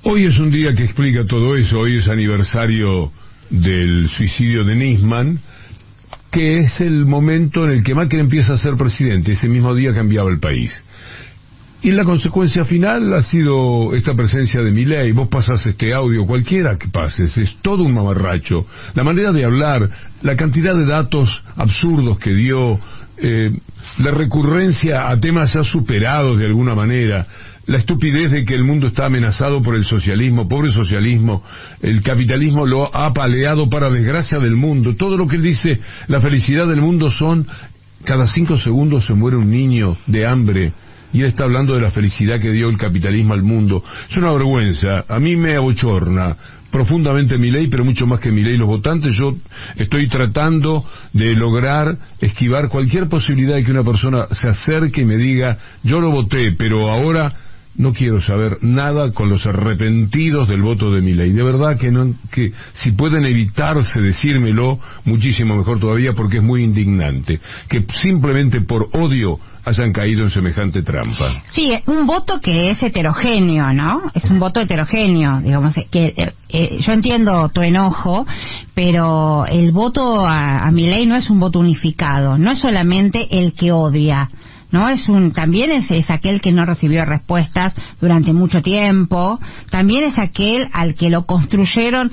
Hoy es un día que explica todo eso. Hoy es aniversario del suicidio de Nisman, que es el momento en el que Macri empieza a ser presidente. Ese mismo día cambiaba el país. Y la consecuencia final ha sido esta presencia de Milei. Vos pasás este audio, cualquiera que pases, es todo un mamarracho. La manera de hablar, la cantidad de datos absurdos que dio, la recurrencia a temas ya superados de alguna manera, la estupidez de que el mundo está amenazado por el socialismo, pobre socialismo, el capitalismo lo ha apaleado para desgracia del mundo. Todo lo que él dice, la felicidad del mundo son, cada 5 segundos se muere un niño de hambre. Y él está hablando de la felicidad que dio el capitalismo al mundo. Es una vergüenza. A mí me abochorna profundamente Milei, pero mucho más que Milei los votantes. Yo estoy tratando de lograr esquivar cualquier posibilidad de que una persona se acerque y me diga, yo lo voté, pero ahora no quiero saber nada con los arrepentidos del voto de Milei. De verdad que si pueden evitarse decírmelo, muchísimo mejor todavía, porque es muy indignante. Que simplemente por odio hayan caído en semejante trampa. Sí, un voto que es heterogéneo, ¿no? Es un voto heterogéneo, digamos, que yo entiendo tu enojo, pero el voto a Milei no es un voto unificado, no es solamente el que odia, ¿no? También es aquel que no recibió respuestas durante mucho tiempo, también es aquel al que lo construyeron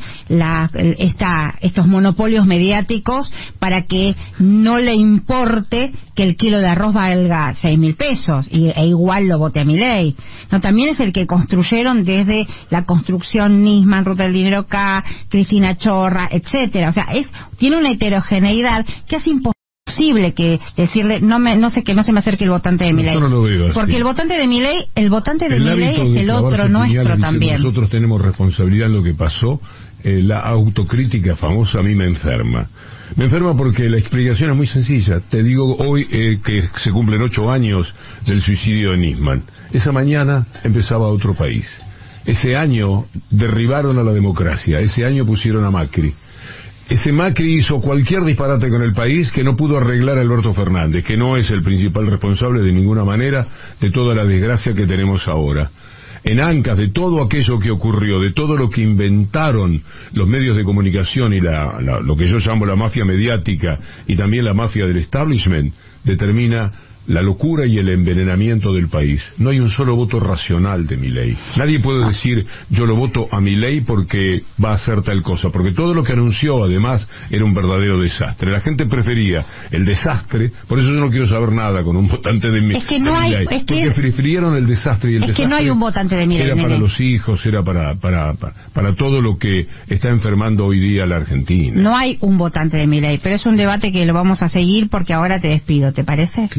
estos monopolios mediáticos para que no le importe que el kilo de arroz valga 6.000 pesos e igual lo vote a Milei. No, también es el que construyeron desde la construcción Nisman, Ruta del Dinero K, Cristina Chorra, etcétera. O sea, tiene una heterogeneidad que hace imposible que decirle no sé, que no se me acerque el votante de Milei, no lo veo así. Porque el votante de Milei es el otro nuestro también. Nosotros tenemos responsabilidad en lo que pasó. La autocrítica famosa a mí me enferma porque la explicación es muy sencilla. Te digo hoy que se cumplen 8 años del suicidio de Nisman. Esa mañana empezaba otro país. Ese año derribaron a la democracia. Ese año pusieron a Macri. Ese Macri hizo cualquier disparate con el país que no pudo arreglar a Alberto Fernández, que no es el principal responsable de ninguna manera de toda la desgracia que tenemos ahora. En ancas de todo aquello que ocurrió, de todo lo que inventaron los medios de comunicación y lo que yo llamo la mafia mediática y también la mafia del establishment, determina la locura y el envenenamiento del país. No hay un solo voto racional de Milei. Nadie puede decir, yo lo voto a Milei porque va a hacer tal cosa, porque todo lo que anunció, además, era un verdadero desastre. La gente prefería el desastre, por eso yo no quiero saber nada con un votante de Milei. Es que no hay, porque prefirieron el desastre, y el desastre que no hay un votante de Milei. Era para los hijos, era para todo lo que está enfermando hoy día la Argentina. No hay un votante de Milei, pero es un debate que lo vamos a seguir porque ahora te despido, ¿te parece?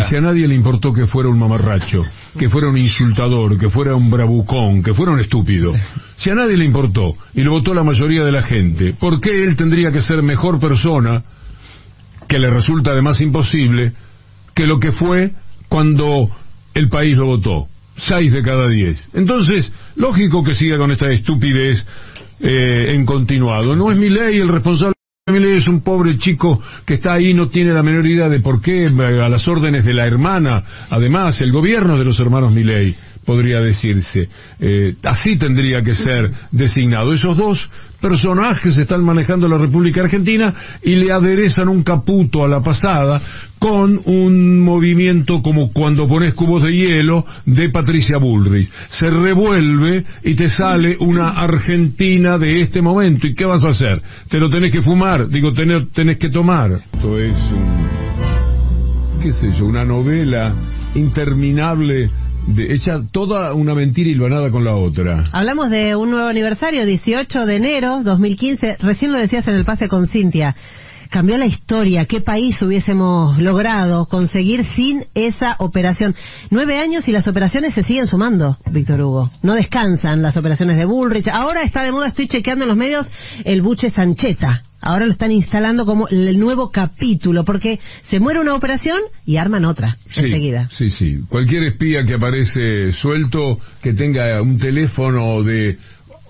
Si a nadie le importó que fuera un mamarracho, que fuera un insultador, que fuera un bravucón, que fuera un estúpido, si a nadie le importó y lo votó la mayoría de la gente, ¿por qué él tendría que ser mejor persona, que le resulta además imposible, que lo que fue cuando el país lo votó? 6 de cada 10. Entonces, lógico que siga con esta estupidez en continuado. No es Milei el responsable. Milei es un pobre chico que está ahí, no tiene la menor idea de por qué, a las órdenes de la hermana, además, el gobierno de los hermanos Milei, podría decirse. Así tendría que ser designado. Esos dos personajes están manejando la República Argentina y le aderezan un caputo a la pasada con un movimiento como cuando pones cubos de hielo de Patricia Bullrich. Se revuelve y te sale una Argentina de este momento. ¿Y qué vas a hacer? ¿Te lo tenés que fumar? Digo, tenés que tomar. Esto es qué sé yo, una novela interminable, hecha toda una mentira hilvanada con la otra. Hablamos de un nuevo aniversario, 18 de enero 2015, recién lo decías en el pase con Cintia. Cambió la historia, ¿qué país hubiésemos logrado conseguir sin esa operación? 9 años y las operaciones se siguen sumando, Víctor Hugo. No descansan las operaciones de Bullrich. Ahora está de moda, estoy chequeando en los medios, el buche Sancheta. Ahora lo están instalando como el nuevo capítulo, porque se muere una operación y arman otra enseguida. Sí. Cualquier espía que aparece suelto, que tenga un teléfono de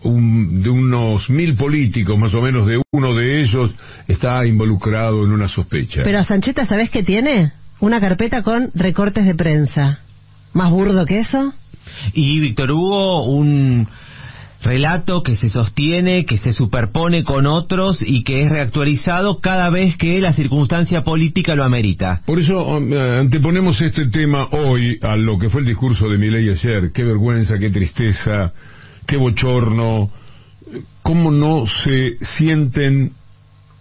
unos 1000 políticos, más o menos, de uno de ellos, está involucrado en una sospecha. Pero a Sancheta, ¿sabés qué tiene? Una carpeta con recortes de prensa. ¿Más burdo que eso? Y Víctor Hugo, relato que se sostiene, que se superpone con otros y que es reactualizado cada vez que la circunstancia política lo amerita. Por eso anteponemos este tema hoy a lo que fue el discurso de Milei ayer. Qué vergüenza, qué tristeza, qué bochorno, cómo no se sienten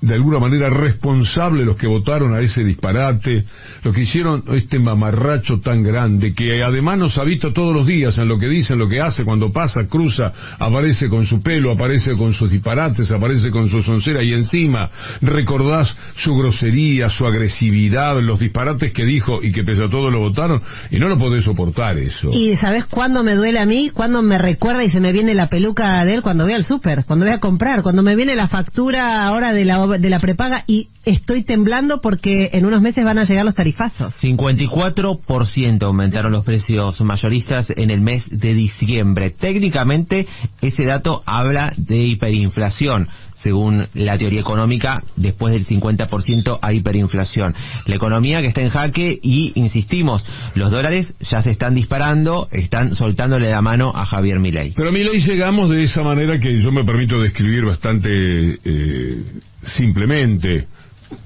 de alguna manera responsables los que votaron a ese disparate, los que hicieron este mamarracho tan grande, que además nos ha visto todos los días en lo que dice, en lo que hace, cuando pasa, cruza, aparece con su pelo, aparece con sus disparates, aparece con su soncera, y encima recordás su grosería, su agresividad, los disparates que dijo y que pese a todo lo votaron, y no lo podés soportar eso. Y ¿sabés cuándo me duele a mí? Cuando me recuerda y se me viene la peluca de él cuando voy al súper, cuando voy a comprar, cuando me viene la factura ahora de la prepaga y estoy temblando porque en unos meses van a llegar los tarifazos. 54% aumentaron los precios mayoristas en el mes de diciembre. Técnicamente ese dato habla de hiperinflación. Según la teoría económica, después del 50% hay hiperinflación. La economía que está en jaque y, insistimos, los dólares ya se están disparando, están soltándole la mano a Javier Milei. Pero a Milei llegamos de esa manera que yo me permito describir bastante simplemente.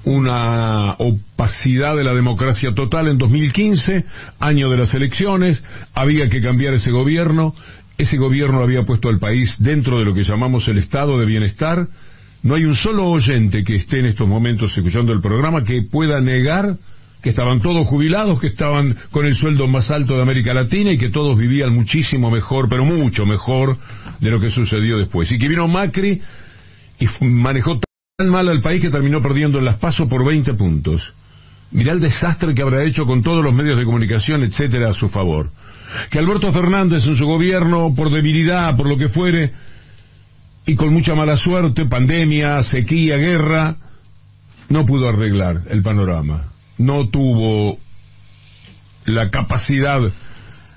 Una opacidad de la democracia total en 2015, año de las elecciones, había que cambiar ese gobierno había puesto al país dentro de lo que llamamos el estado de bienestar. No hay un solo oyente que esté en estos momentos escuchando el programa que pueda negar que estaban todos jubilados, que estaban con el sueldo más alto de América Latina y que todos vivían muchísimo mejor, pero mucho mejor de lo que sucedió después. Y que vino Macri y manejó tan mal al país que terminó perdiendo en las PASO por 20 puntos. Mirá el desastre que habrá hecho con todos los medios de comunicación, etcétera, a su favor. Que Alberto Fernández en su gobierno, por debilidad, por lo que fuere, y con mucha mala suerte, pandemia, sequía, guerra, no pudo arreglar el panorama. No tuvo la capacidad,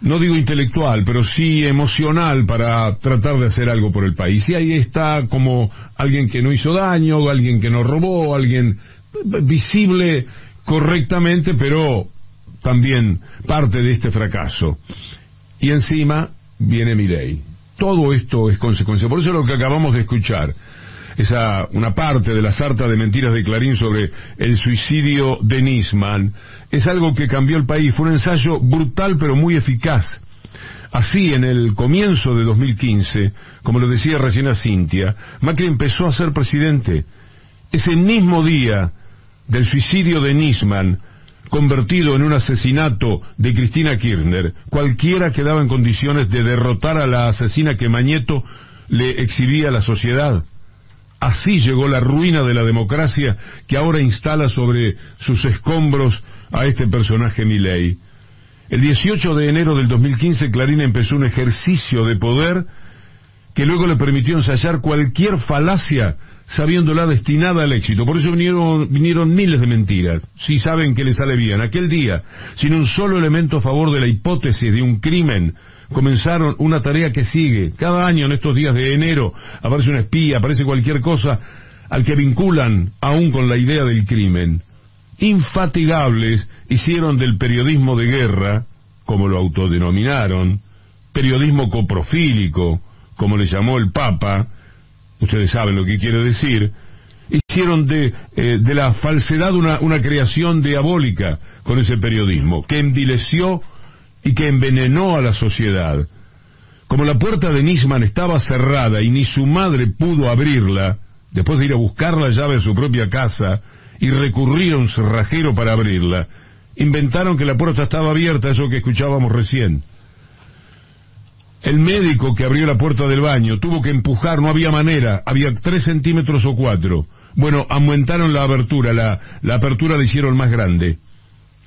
no digo intelectual, pero sí emocional para tratar de hacer algo por el país. Y ahí está como alguien que no hizo daño, alguien que no robó, alguien visible correctamente, pero también parte de este fracaso. Y encima viene Milei. Todo esto es consecuencia. Por eso lo que acabamos de escuchar, una parte de la sarta de mentiras de Clarín sobre el suicidio de Nisman, es algo que cambió el país. Fue un ensayo brutal pero muy eficaz. Así, en el comienzo de 2015, como lo decía recién a Cintia, Macri empezó a ser presidente. Ese mismo día del suicidio de Nisman, convertido en un asesinato de Cristina Kirchner, cualquiera quedaba en condiciones de derrotar a la asesina que Mañeto le exhibía a la sociedad. Así llegó la ruina de la democracia que ahora instala sobre sus escombros a este personaje Milei. El 18 de enero del 2015 Clarín empezó un ejercicio de poder que luego le permitió ensayar cualquier falacia sabiéndola destinada al éxito. Por eso vinieron miles de mentiras. Si saben que le sale bien. Aquel día, sin un solo elemento a favor de la hipótesis de un crimen, comenzaron una tarea que sigue. Cada año en estos días de enero aparece un espía, aparece cualquier cosa al que vinculan aún con la idea del crimen. Infatigables hicieron del periodismo de guerra, como lo autodenominaron, periodismo coprofílico, como le llamó el Papa. Ustedes saben lo que quiere decir. Hicieron de la falsedad una creación diabólica con ese periodismo, que envileció y que envenenó a la sociedad. Como la puerta de Nisman estaba cerrada y ni su madre pudo abrirla, después de ir a buscar la llave a su propia casa y recurrir a un cerrajero para abrirla, inventaron que la puerta estaba abierta, eso que escuchábamos recién. El médico que abrió la puerta del baño tuvo que empujar, no había manera, había 3 centímetros o 4. Bueno, aumentaron la abertura, la apertura la hicieron más grande.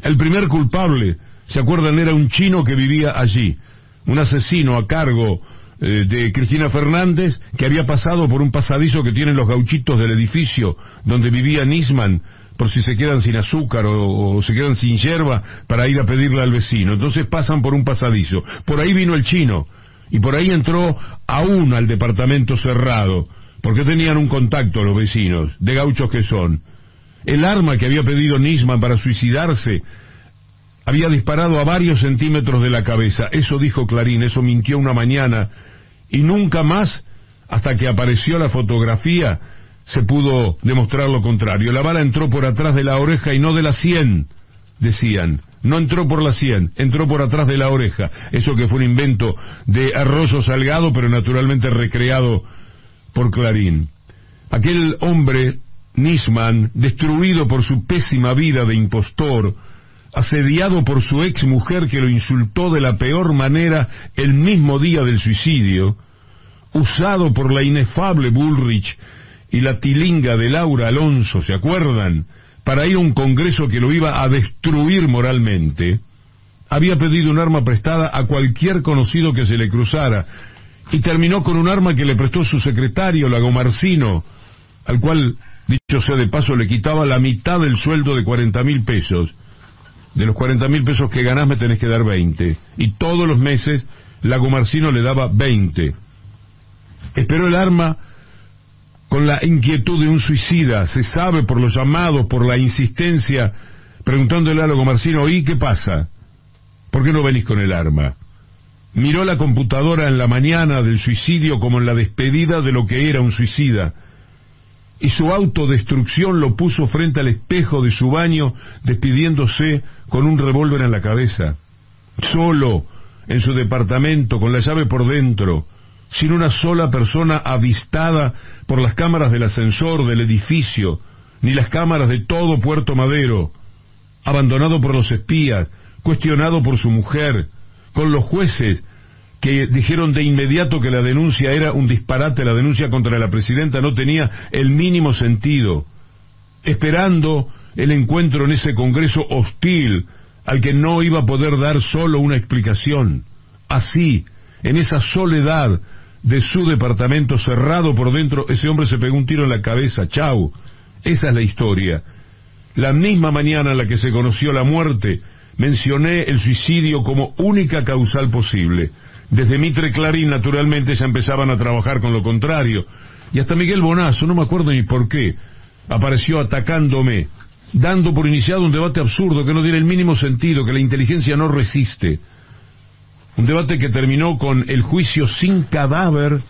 El primer culpable, ¿se acuerdan? Era un chino que vivía allí, un asesino a cargo de Cristina Fernández, que había pasado por un pasadizo que tienen los gauchitos del edificio donde vivía Nisman, por si se quedan sin azúcar o se quedan sin yerba para ir a pedirle al vecino. Entonces pasan por un pasadizo. Por ahí vino el chino. Y por ahí entró aún al departamento cerrado, porque tenían un contacto los vecinos, de gauchos que son. El arma que había pedido Nisman para suicidarse había disparado a varios centímetros de la cabeza. Eso dijo Clarín, eso mintió una mañana, y nunca más, hasta que apareció la fotografía, se pudo demostrar lo contrario. La bala entró por atrás de la oreja y no de la sien, decían. No entró por la sien, entró por atrás de la oreja. Eso que fue un invento de Arroyo Salgado, pero naturalmente recreado por Clarín. Aquel hombre, Nisman, destruido por su pésima vida de impostor, asediado por su ex mujer que lo insultó de la peor manera el mismo día del suicidio, usado por la inefable Bullrich y la tilinga de Laura Alonso, ¿se acuerdan?, para ir a un congreso que lo iba a destruir moralmente, había pedido un arma prestada a cualquier conocido que se le cruzara, y terminó con un arma que le prestó su secretario, Lagomarsino, al cual, dicho sea de paso, le quitaba la mitad del sueldo de 40.000 pesos. De los 40.000 pesos que ganás me tenés que dar 20. Y todos los meses Lagomarsino le daba 20. Esperó el arma con la inquietud de un suicida, se sabe por los llamados, por la insistencia, preguntándole a Lagomarsino: ¿y qué pasa? ¿Por qué no venís con el arma? Miró la computadora en la mañana del suicidio como en la despedida de lo que era un suicida, y su autodestrucción lo puso frente al espejo de su baño, despidiéndose con un revólver en la cabeza, solo, en su departamento, con la llave por dentro, sin una sola persona avistada por las cámaras del ascensor del edificio, ni las cámaras de todo Puerto Madero, abandonado por los espías, cuestionado por su mujer, con los jueces que dijeron de inmediato que la denuncia era un disparate, la denuncia contra la presidenta no tenía el mínimo sentido, esperando el encuentro en ese congreso hostil al que no iba a poder dar solo una explicación. Así, en esa soledad de su departamento cerrado por dentro, ese hombre se pegó un tiro en la cabeza. Chau. Esa es la historia. La misma mañana en la que se conoció la muerte, mencioné el suicidio como única causal posible. Desde Mitre Clarín, naturalmente, ya empezaban a trabajar con lo contrario. Y hasta Miguel Bonazo, no me acuerdo ni por qué, apareció atacándome, dando por iniciado un debate absurdo que no tiene el mínimo sentido, que la inteligencia no resiste. Un debate que terminó con el juicio sin cadáver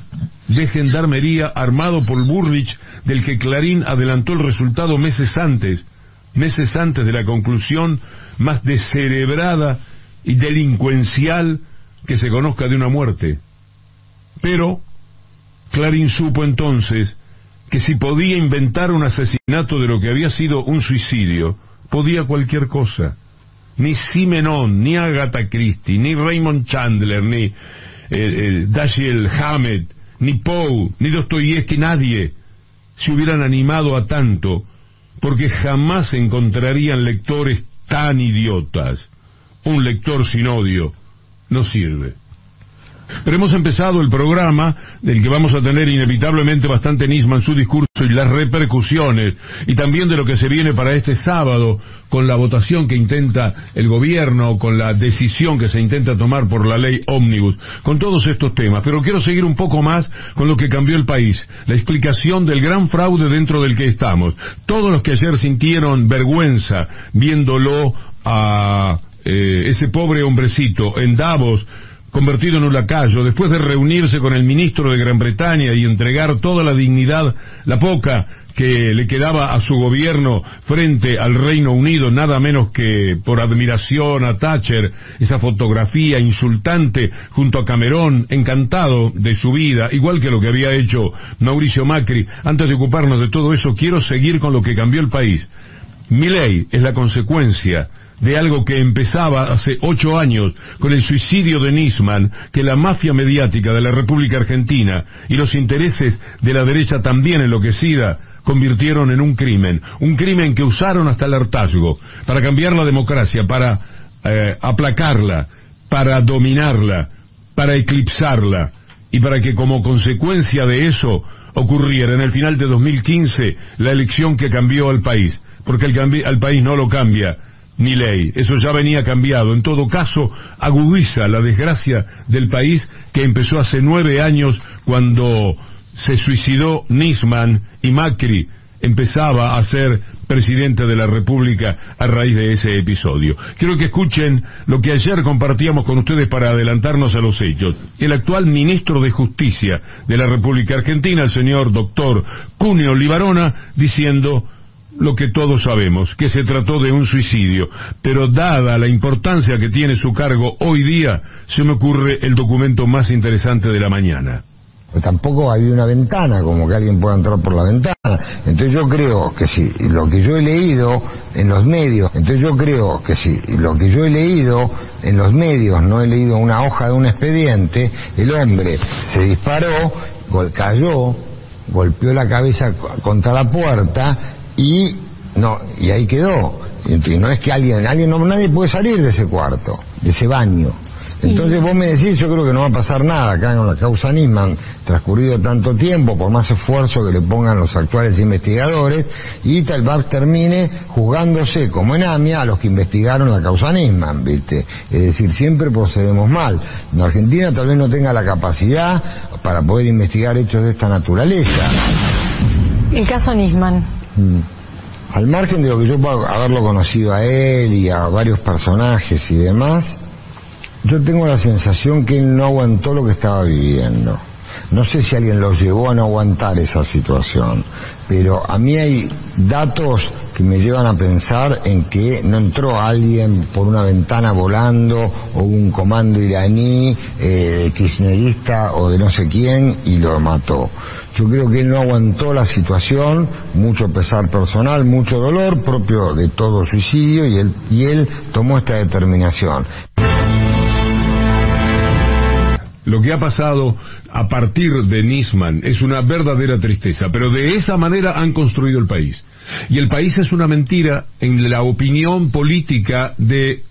de Gendarmería armado por Bullrich, del que Clarín adelantó el resultado meses antes de la conclusión más descerebrada y delincuencial que se conozca de una muerte. Pero Clarín supo entonces que si podía inventar un asesinato de lo que había sido un suicidio, podía cualquier cosa. Ni Simenon, ni Agatha Christie, ni Raymond Chandler, ni Dashiell Hammett, ni Poe, ni Dostoyevsky, nadie se hubieran animado a tanto, porque jamás encontrarían lectores tan idiotas. Un lector sin odio no sirve. Pero hemos empezado el programa, del que vamos a tener inevitablemente bastante Nisman, su discurso y las repercusiones, y también de lo que se viene para este sábado, con la votación que intenta el gobierno, con la decisión que se intenta tomar por la ley ómnibus, con todos estos temas. Pero quiero seguir un poco más con lo que cambió el país, la explicación del gran fraude dentro del que estamos. Todos los que ayer sintieron vergüenza viéndolo a ese pobre hombrecito en Davos, convertido en un lacayo, después de reunirse con el ministro de Gran Bretaña y entregar toda la dignidad, la poca que le quedaba a su gobierno frente al Reino Unido, nada menos que por admiración a Thatcher, esa fotografía insultante junto a Cameron, encantado de su vida, igual que lo que había hecho Mauricio Macri. Antes de ocuparnos de todo eso, quiero seguir con lo que cambió el país. Milei es la consecuencia de algo que empezaba hace 8 años con el suicidio de Nisman, que la mafia mediática de la República Argentina y los intereses de la derecha también enloquecida convirtieron en un crimen que usaron hasta el hartazgo para cambiar la democracia, para aplacarla, para dominarla, para eclipsarla, y para que como consecuencia de eso ocurriera en el final de 2015 la elección que cambió al país, porque al país no lo cambia ni ley, eso ya venía cambiado. En todo caso, agudiza la desgracia del país que empezó hace 9 años cuando se suicidó Nisman y Macri empezaba a ser presidente de la República a raíz de ese episodio. Quiero que escuchen lo que ayer compartíamos con ustedes para adelantarnos a los hechos. El actual ministro de Justicia de la República Argentina, el señor doctor Cuneo Libarona, diciendo lo que todos sabemos, que se trató de un suicidio, pero dada la importancia que tiene su cargo hoy día, se me ocurre el documento más interesante de la mañana. Pues tampoco había una ventana, como que alguien pueda entrar por la ventana. Entonces yo creo que si lo que yo he leído en los medios, no he leído una hoja de un expediente, el hombre se disparó, cayó, golpeó la cabeza contra la puerta y ahí quedó. Y no es que nadie puede salir de ese cuarto, de ese baño. Entonces vos me decís, yo creo que no va a pasar nada acá con la causa Nisman, transcurrido tanto tiempo, por más esfuerzo que le pongan los actuales investigadores, y tal vez termine juzgándose como en AMIA a los que investigaron la causa Nisman, ¿viste? Es decir, siempre procedemos mal. En Argentina tal vez no tenga la capacidad para poder investigar hechos de esta naturaleza. El caso Nisman. Al margen de lo que yo puedo haberlo conocido a él y a varios personajes y demás, yo tengo la sensación que él no aguantó lo que estaba viviendo. No sé si alguien lo llevó a no aguantar esa situación, pero a mí hay datos que me llevan a pensar en que no entró alguien por una ventana volando, o un comando iraní, kirchnerista o de no sé quién, y lo mató. Yo creo que él no aguantó la situación, mucho pesar personal, mucho dolor propio de todo suicidio, y él tomó esta determinación. Lo que ha pasado a partir de Nisman es una verdadera tristeza, pero de esa manera han construido el país. Y el país es una mentira en la opinión política de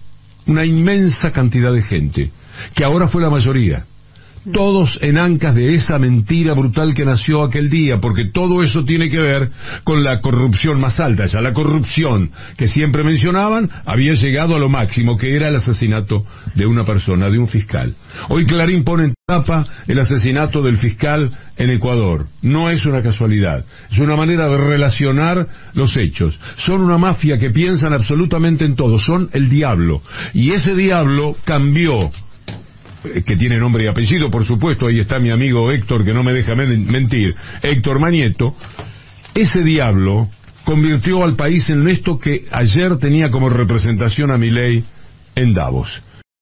una inmensa cantidad de gente, que ahora fue la mayoría. Todos en ancas de esa mentira brutal que nació aquel día, porque todo eso tiene que ver con la corrupción más alta. Ya la corrupción que siempre mencionaban había llegado a lo máximo, que era el asesinato de una persona, de un fiscal. Hoy Clarín pone en tapa el asesinato del fiscal en Ecuador. No es una casualidad, es una manera de relacionar los hechos. Son una mafia que piensan absolutamente en todo, son el diablo. Y ese diablo cambió, que tiene nombre y apellido, por supuesto, ahí está mi amigo Héctor, que no me deja mentir, Héctor Mañeto. Ese diablo convirtió al país en esto que ayer tenía como representación a Milei en Davos.